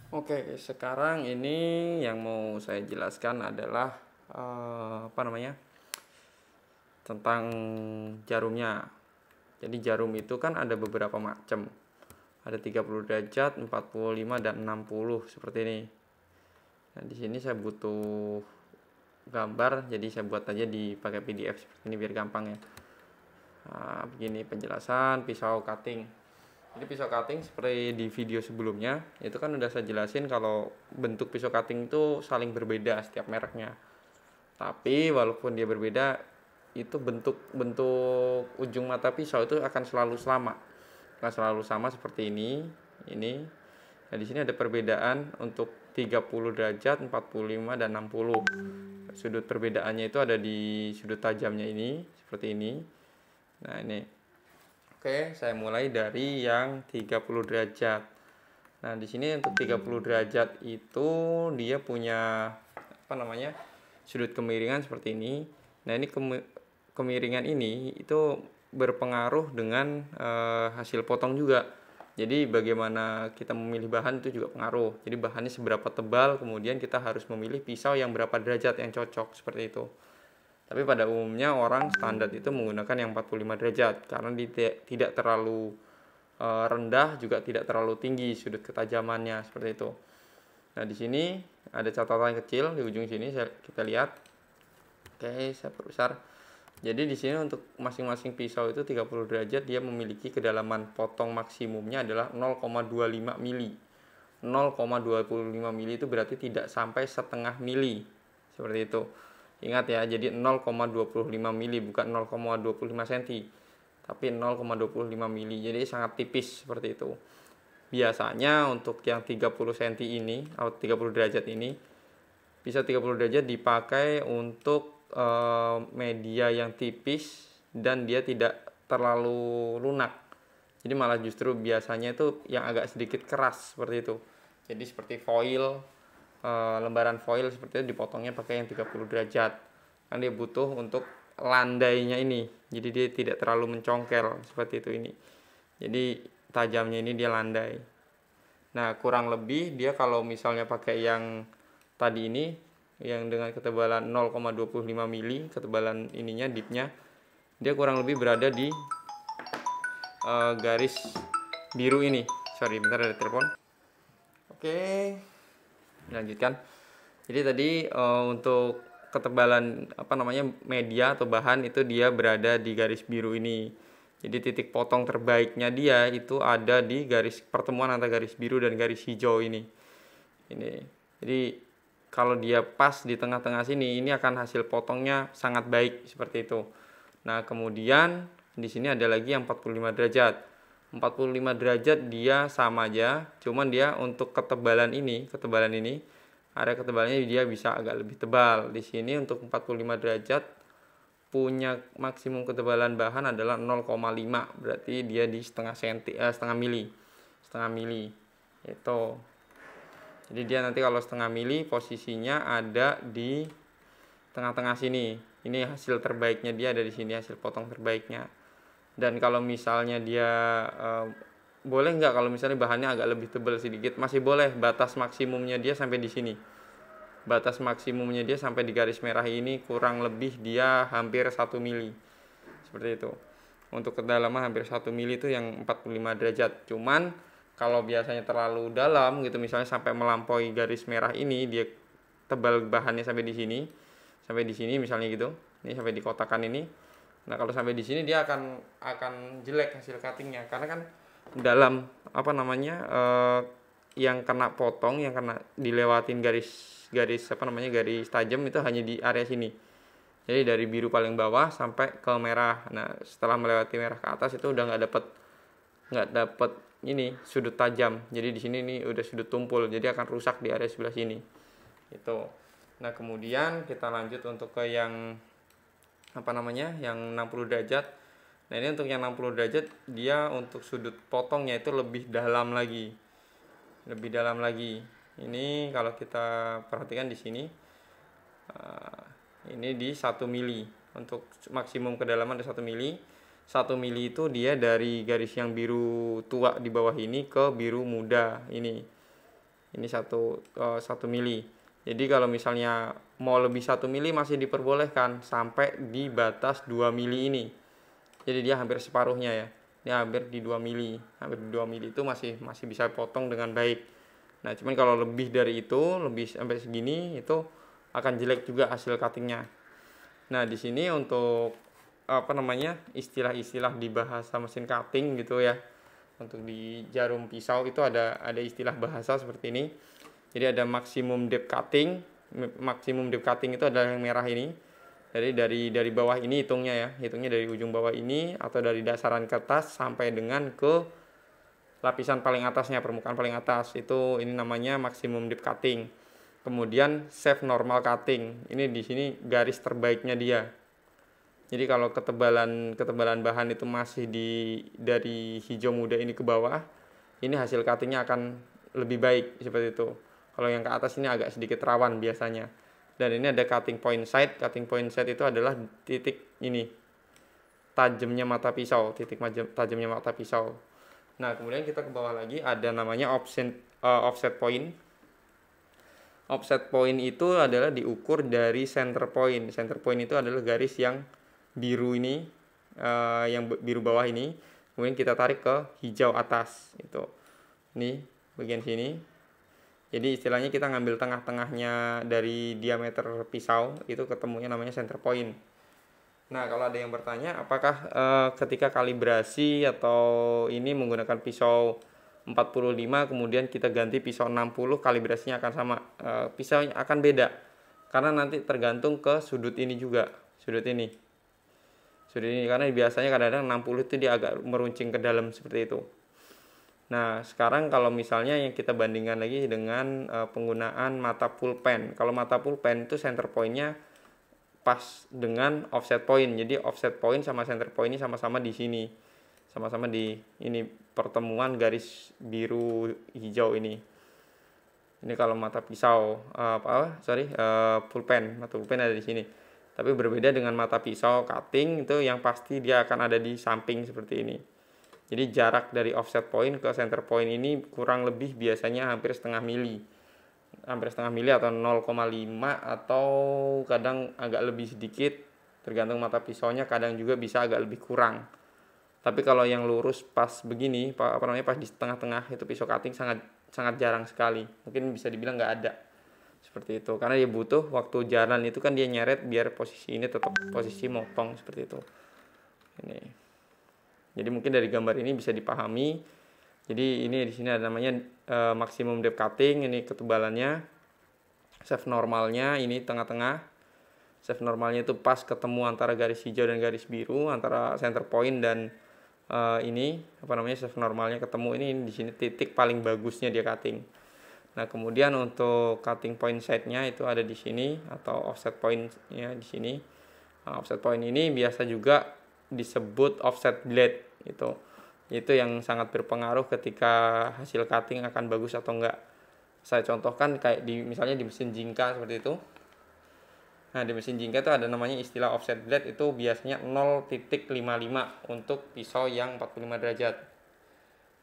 Oke, sekarang ini yang mau saya jelaskan adalah tentang jarumnya. Jadi jarum itu kan ada beberapa macam. Ada 30 derajat, 45 dan 60 seperti ini. Nah, di sini saya butuh gambar, jadi saya buat aja pakai PDF seperti ini biar gampang ya. Nah, begini penjelasan pisau cutting. Jadi pisau cutting seperti di video sebelumnya, itu kan udah saya jelasin kalau bentuk pisau cutting itu saling berbeda setiap mereknya. Tapi walaupun dia berbeda, itu bentuk ujung mata pisau itu akan selalu sama. Akan selalu sama seperti ini. Nah, di sini ada perbedaan untuk 30 derajat, 45 dan 60. Sudut perbedaannya itu ada di sudut tajamnya ini, seperti ini. Nah, ini. Oke, saya mulai dari yang 30 derajat. Nah, di sini untuk 30 derajat itu dia punya sudut kemiringan seperti ini. Nah, ini kemiringan ini itu berpengaruh dengan hasil potong juga. Jadi bagaimana kita memilih bahan itu juga pengaruh. Jadi bahannya seberapa tebal, kemudian kita harus memilih pisau yang berapa derajat yang cocok seperti itu. Tapi pada umumnya orang standar itu menggunakan yang 45 derajat karena tidak terlalu rendah juga tidak terlalu tinggi sudut ketajamannya seperti itu. Nah, di sini ada catatan kecil di ujung sini kita lihat. Oke, saya perbesar. Jadi di sini untuk masing-masing pisau itu 30 derajat dia memiliki kedalaman potong maksimumnya adalah 0,25 mili. 0,25 mili itu berarti tidak sampai setengah mili. Seperti itu. Ingat ya, jadi 0,25 mili bukan 0,25 cm, tapi 0,25 mili. Jadi sangat tipis seperti itu. Biasanya untuk yang 30 cm ini atau 30 derajat ini bisa 30 derajat dipakai untuk media yang tipis dan dia tidak terlalu lunak. Jadi malah justru biasanya itu yang agak sedikit keras seperti itu. Jadi seperti foil, lembaran foil seperti itu dipotongnya pakai yang 30 derajat. Kan dia butuh untuk landainya ini. Jadi dia tidak terlalu mencongkel seperti itu ini. Jadi tajamnya ini dia landai. Nah, kurang lebih dia kalau misalnya pakai yang tadi ini yang dengan ketebalan 0,25 mili, ketebalan ininya dipnya, dia kurang lebih berada di garis biru ini. Sorry, bentar ada telepon. Oke, lanjutkan. Jadi tadi untuk ketebalan media atau bahan itu dia berada di garis biru ini. Jadi titik potong terbaiknya dia itu ada di garis pertemuan antara garis biru dan garis hijau ini. Jadi kalau dia pas di tengah-tengah sini, ini akan hasil potongnya sangat baik seperti itu. Nah, kemudian di sini ada lagi yang 45 derajat. 45 derajat dia sama aja, cuman dia untuk ketebalan ini, area ketebalannya dia bisa agak lebih tebal. Di sini untuk 45 derajat punya maksimum ketebalan bahan adalah 0,5, berarti dia di setengah mili. Itu. Jadi dia nanti kalau setengah mili posisinya ada di tengah-tengah sini. Ini hasil terbaiknya dia ada di sini, hasil potong terbaiknya. Dan kalau misalnya dia boleh nggak kalau misalnya bahannya agak lebih tebal sedikit, masih boleh. Batas maksimumnya dia sampai di sini. Batas maksimumnya dia sampai di garis merah ini kurang lebih dia hampir 1 mili. Seperti itu. Untuk kedalaman hampir 1 mili itu yang 45 derajat. Cuman kalau biasanya terlalu dalam gitu, misalnya sampai melampaui garis merah ini, dia tebal bahannya sampai di sini misalnya gitu. Ini sampai di kotakan ini. Nah, kalau sampai di sini dia akan jelek hasil cuttingnya karena kan dalam yang kena potong, yang kena dilewatin garis tajam itu hanya di area sini. Jadi dari biru paling bawah sampai ke merah. Nah, setelah melewati merah ke atas itu udah nggak dapet ini sudut tajam. Jadi di sini nih udah sudut tumpul. Jadi akan rusak di area sebelah sini. Itu. Nah, kemudian kita lanjut untuk ke yang yang 60 derajat. Nah, ini untuk yang 60 derajat dia untuk sudut potongnya itu lebih dalam lagi. Ini kalau kita perhatikan di sini ini di 1 mili. Untuk maksimum kedalaman ada 1 mili. 1 mili itu dia dari garis yang biru tua di bawah ini ke biru muda ini. Ini 1 mili. Jadi kalau misalnya mau lebih 1 mili masih diperbolehkan sampai di batas 2 mili ini. Jadi dia hampir separuhnya ya. Dia hampir di 2 mili. Hampir di 2 mili itu masih bisa potong dengan baik. Nah, cuman kalau lebih dari itu, lebih sampai segini itu akan jelek juga hasil cuttingnya. Nah, di sini untuk istilah-istilah di bahasa mesin cutting gitu ya. Untuk di jarum pisau itu ada istilah bahasa seperti ini. Jadi ada maximum depth cutting. Maximum depth cutting itu adalah yang merah ini. Jadi dari bawah ini hitungnya dari ujung bawah ini atau dari dasaran kertas sampai dengan ke lapisan paling atasnya, permukaan paling atas. Ini namanya maximum depth cutting. Kemudian safe normal cutting. Ini di sini garis terbaiknya dia. Jadi kalau ketebalan bahan itu masih dari hijau muda ini ke bawah, ini hasil cuttingnya akan lebih baik seperti itu. Kalau yang ke atas ini agak sedikit rawan biasanya. Dan ini ada cutting point sight. Cutting point sight itu adalah titik ini, tajamnya mata pisau, titik tajamnya mata pisau. Nah, kemudian kita ke bawah lagi ada namanya offset point. Offset point itu adalah diukur dari center point. Center point itu adalah garis yang biru ini, yang biru bawah ini, kemudian kita tarik ke hijau atas itu. Ini bagian sini. Jadi istilahnya kita ngambil tengah-tengahnya dari diameter pisau, itu ketemunya namanya center point. Nah, kalau ada yang bertanya apakah ketika kalibrasi atau ini menggunakan pisau 45 kemudian kita ganti pisau 60 kalibrasinya akan sama, pisaunya akan beda karena nanti tergantung ke sudut ini juga, sudut ini karena biasanya kadang-kadang 60 itu dia agak meruncing ke dalam seperti itu. Nah, sekarang kalau misalnya yang kita bandingkan lagi dengan penggunaan mata pulpen. Kalau mata pulpen itu center point-nya pas dengan offset point. Jadi offset point sama center point ini sama-sama di sini. Sama-sama di ini pertemuan garis biru hijau ini. Ini kalau mata pisau pulpen. Mata pulpen ada di sini. Tapi berbeda dengan mata pisau cutting itu yang pasti dia akan ada di samping seperti ini. Jadi jarak dari offset point ke center point ini kurang lebih biasanya hampir setengah mili. Hampir setengah mili atau 0,5 atau kadang agak lebih sedikit tergantung mata pisaunya, kadang juga bisa agak lebih kurang. Tapi kalau yang lurus pas begini, pas di tengah-tengah itu pisau cutting sangat jarang sekali. Mungkin bisa dibilang nggak ada. Seperti itu, karena dia butuh waktu jalan itu kan dia nyeret biar posisi ini tetap posisi motong seperti itu. Ini. Jadi mungkin dari gambar ini bisa dipahami. Jadi ini di sini ada namanya maximum depth cutting, ini ketebalannya. Safe normalnya ini tengah-tengah. Safe normalnya itu pas ketemu antara garis hijau dan garis biru, antara center point dan safe normalnya ketemu ini di sini titik paling bagusnya dia cutting. Nah, kemudian untuk cutting point sight-nya itu ada di sini atau offset point-nya di sini. Nah, offset point ini biasa juga disebut offset blade gitu. Itu yang sangat berpengaruh ketika hasil cutting akan bagus atau enggak. Saya contohkan kayak misalnya di mesin jingka seperti itu. Nah, di mesin jingka itu ada namanya istilah offset blade, itu biasanya 0,55 untuk pisau yang 45 derajat.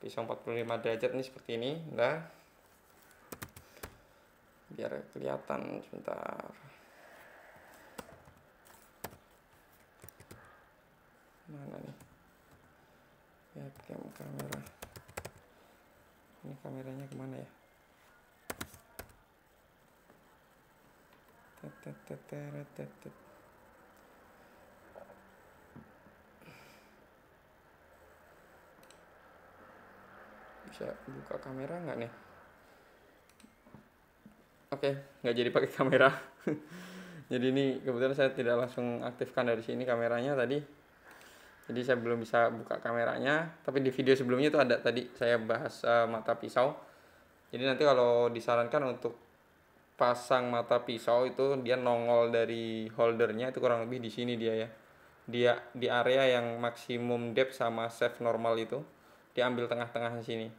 Pisau 45 derajat ini seperti ini, biar kelihatan sebentar. Mana nih? Ya, kamera. Ini kameranya kemana ya? Bisa buka kamera nggak nih? Oke, nggak jadi pakai kamera. Jadi ini kebetulan saya tidak langsung aktifkan dari sini kameranya tadi. Jadi saya belum bisa buka kameranya. Tapi di video sebelumnya itu ada tadi saya bahas mata pisau. Jadi nanti kalau disarankan untuk pasang mata pisau itu dia nongol dari holdernya itu kurang lebih di sini dia ya. Dia di area yang maksimum depth sama safe normal itu diambil tengah-tengah sini.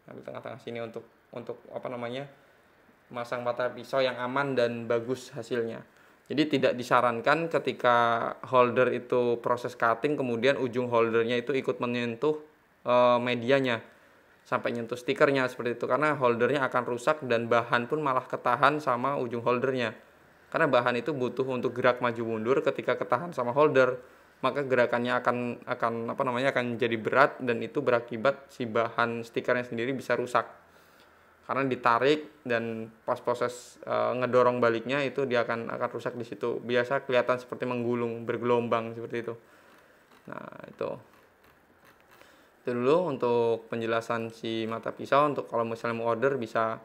Ambil tengah-tengah sini untuk masang mata pisau yang aman dan bagus hasilnya. Jadi tidak disarankan ketika holder itu proses cutting kemudian ujung holdernya itu ikut menyentuh medianya. sampai nyentuh stikernya seperti itu, karena holdernya akan rusak dan bahan pun malah ketahan sama ujung holdernya. Karena bahan itu butuh untuk gerak maju mundur, ketika ketahan sama holder, maka gerakannya akan jadi berat, dan itu berakibat si bahan stikernya sendiri bisa rusak. Karena ditarik dan pas proses ngedorong baliknya itu dia akan rusak di situ. Biasa kelihatan seperti menggulung, bergelombang seperti itu. Nah, itu dulu untuk penjelasan si mata pisau. Untuk kalau misalnya mau order bisa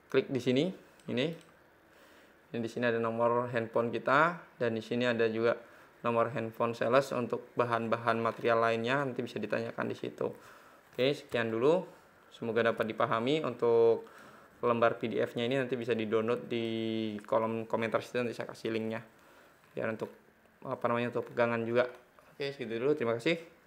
klik di sini, ini di sini ada nomor handphone kita, dan di sini ada juga nomor handphone sales untuk bahan-bahan material lainnya, nanti bisa ditanyakan di situ. Oke, sekian dulu, semoga dapat dipahami. Untuk lembar PDF-nya ini nanti bisa di-download di kolom komentar situ, nanti saya kasih linknya biar untuk untuk pegangan juga. Oke, segitu dulu, terima kasih.